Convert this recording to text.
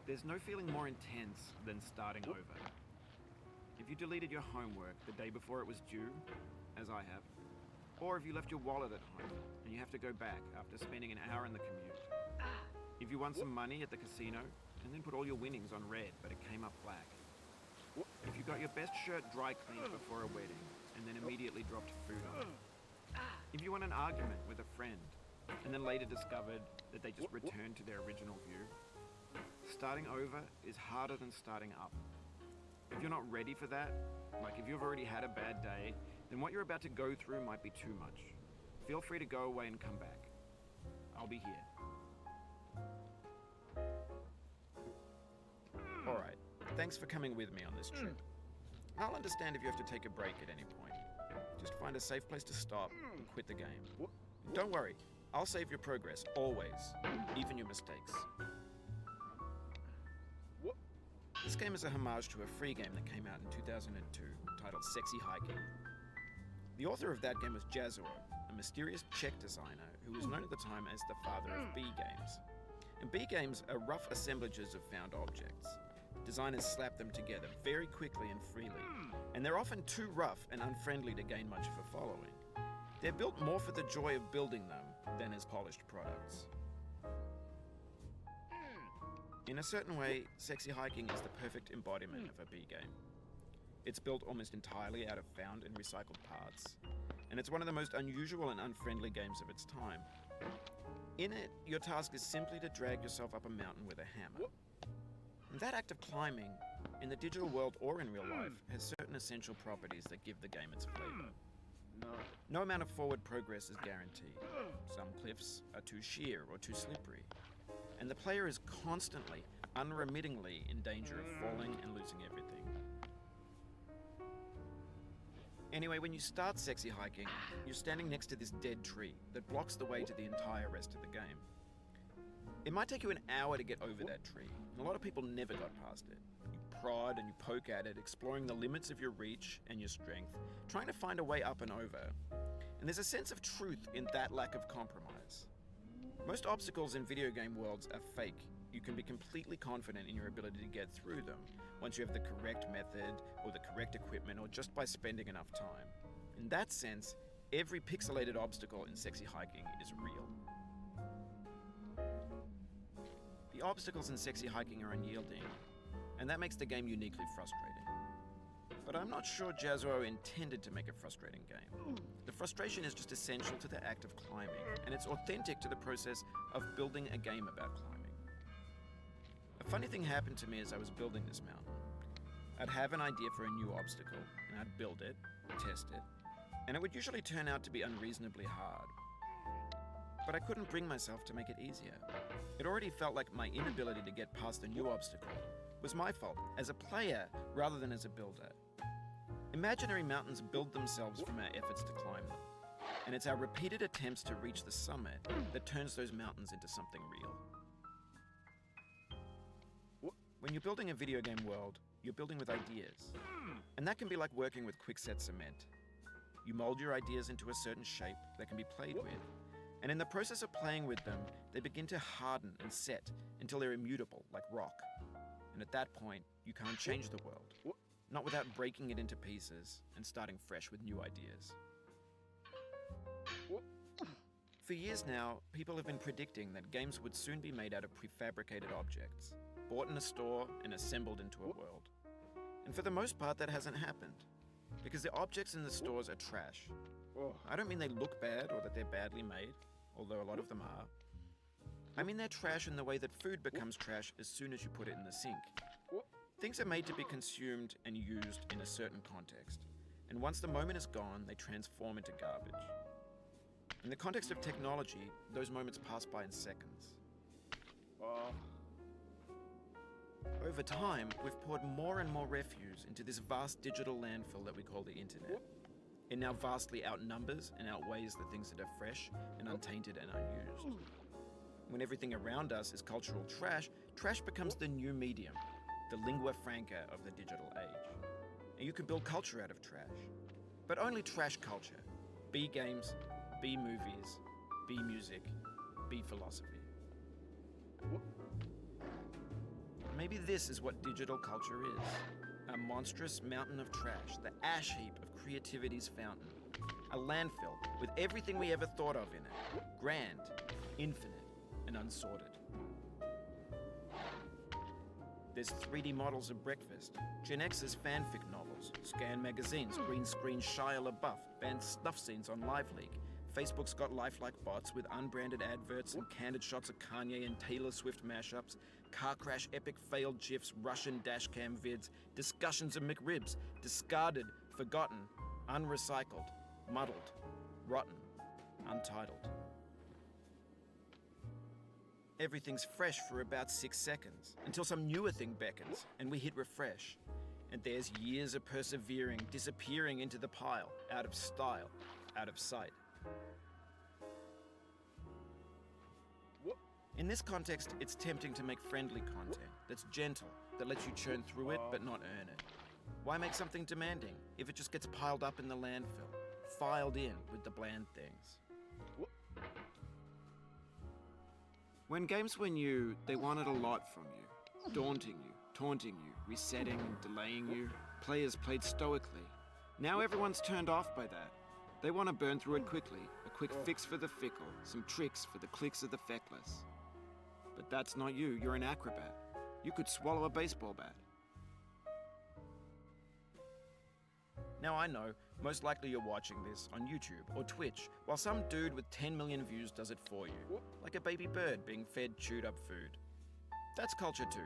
There's no feeling more intense than starting over. If you deleted your homework the day before it was due, as I have, or if you left your wallet at home and you have to go back after spending an hour in the commute. If you won some money at the casino and then put all your winnings on red but it came up black. If you got your best shirt dry cleaned before a wedding and then immediately dropped food on it. If you won an argument with a friend and then later discovered that they just returned to their original view. Starting over is harder than starting up. If you're not ready for that, like if you've already had a bad day, then what you're about to go through might be too much. Feel free to go away and come back. I'll be here. Alright, thanks for coming with me on this trip. I'll understand if you have to take a break at any point. Just find a safe place to stop and quit the game. Don't worry, I'll save your progress, always, even your mistakes. This game is a homage to a free game that came out in 2002 titled Sexy Hiking. The author of that game was Jazzuo, a mysterious Czech designer who was known at the time as the father of B games. And B games are rough assemblages of found objects. Designers slap them together very quickly and freely, and they're often too rough and unfriendly to gain much of a following. They're built more for the joy of building them than as polished products. In a certain way, Sexy Hiking is the perfect embodiment of a B game. It's built almost entirely out of found and recycled parts, and it's one of the most unusual and unfriendly games of its time. In it, your task is simply to drag yourself up a mountain with a hammer. And that act of climbing, in the digital world or in real life, has certain essential properties that give the game its flavor. No amount of forward progress is guaranteed. Some cliffs are too sheer or too slippery. And the player is constantly, unremittingly in danger of falling and losing everything. Anyway, when you start Sexy Hiking, you're standing next to this dead tree that blocks the way to the entire rest of the game. It might take you an hour to get over that tree, and a lot of people never got past it. You prod and you poke at it, exploring the limits of your reach and your strength, trying to find a way up and over. And there's a sense of truth in that lack of compromise. Most obstacles in video game worlds are fake. You can be completely confident in your ability to get through them once you have the correct method or the correct equipment or just by spending enough time. In that sense, every pixelated obstacle in Sexy Hiking is real. The obstacles in Sexy Hiking are unyielding, and that makes the game uniquely frustrating. But I'm not sure Jazzuo intended to make a frustrating game. The frustration is just essential to the act of climbing, and it's authentic to the process of building a game about climbing. A funny thing happened to me as I was building this mountain. I'd have an idea for a new obstacle, and I'd build it, test it, and it would usually turn out to be unreasonably hard. But I couldn't bring myself to make it easier. It already felt like my inability to get past the new obstacle was my fault as a player rather than as a builder. Imaginary mountains build themselves from our efforts to climb them, and it's our repeated attempts to reach the summit that turns those mountains into something real. When you're building a video game world, you're building with ideas, and that can be like working with quickset cement. You mold your ideas into a certain shape that can be played with, and in the process of playing with them, they begin to harden and set until they're immutable, like rock. And at that point, you can't change the world. Not without breaking it into pieces and starting fresh with new ideas. For years now, people have been predicting that games would soon be made out of prefabricated objects, bought in a store and assembled into a world. And for the most part, that hasn't happened, because the objects in the stores are trash. I don't mean they look bad or that they're badly made, although a lot of them are. I mean they're trash in the way that food becomes trash as soon as you put it in the sink. Things are made to be consumed and used in a certain context, and once the moment is gone, they transform into garbage. In the context of technology, those moments pass by in seconds. Over time, we've poured more and more refuse into this vast digital landfill that we call the internet. It now vastly outnumbers and outweighs the things that are fresh and untainted and unused. When everything around us is cultural trash, trash becomes the new medium, the lingua franca of the digital age. And you can build culture out of trash. But only trash culture. B games, B movies, B music, B philosophy. Maybe Maybe this is what digital culture is. A monstrous mountain of trash, the ash heap of creativity's fountain. A landfill with everything we ever thought of in it. Grand, infinite, and unsorted. There's 3D models of breakfast, Gen X's fanfic novels, Scan magazines, green screen Shia LaBeouf, banned snuff scenes on LiveLeak. Facebook's got lifelike bots with unbranded adverts and candid shots of Kanye and Taylor Swift mashups, car crash epic failed GIFs, Russian dashcam vids, discussions of McRibs, discarded, forgotten, unrecycled, muddled, rotten, untitled. Everything's fresh for about 6 seconds, until some newer thing beckons, and we hit refresh. And there's years of persevering, disappearing into the pile, out of style, out of sight. In this context, it's tempting to make friendly content that's gentle, that lets you churn through it but not earn it. Why make something demanding if it just gets piled up in the landfill, filed in with the bland things? When games were new, they wanted a lot from you. Daunting you, taunting you, resetting and delaying you. Players played stoically. Now everyone's turned off by that. They want to burn through it quickly, a quick fix for the fickle, some tricks for the clicks of the feckless. But that's not you, you're an acrobat. You could swallow a baseball bat. Now I know, most likely you're watching this on YouTube or Twitch, while some dude with 10 million views does it for you, like a baby bird being fed chewed up food. That's culture too.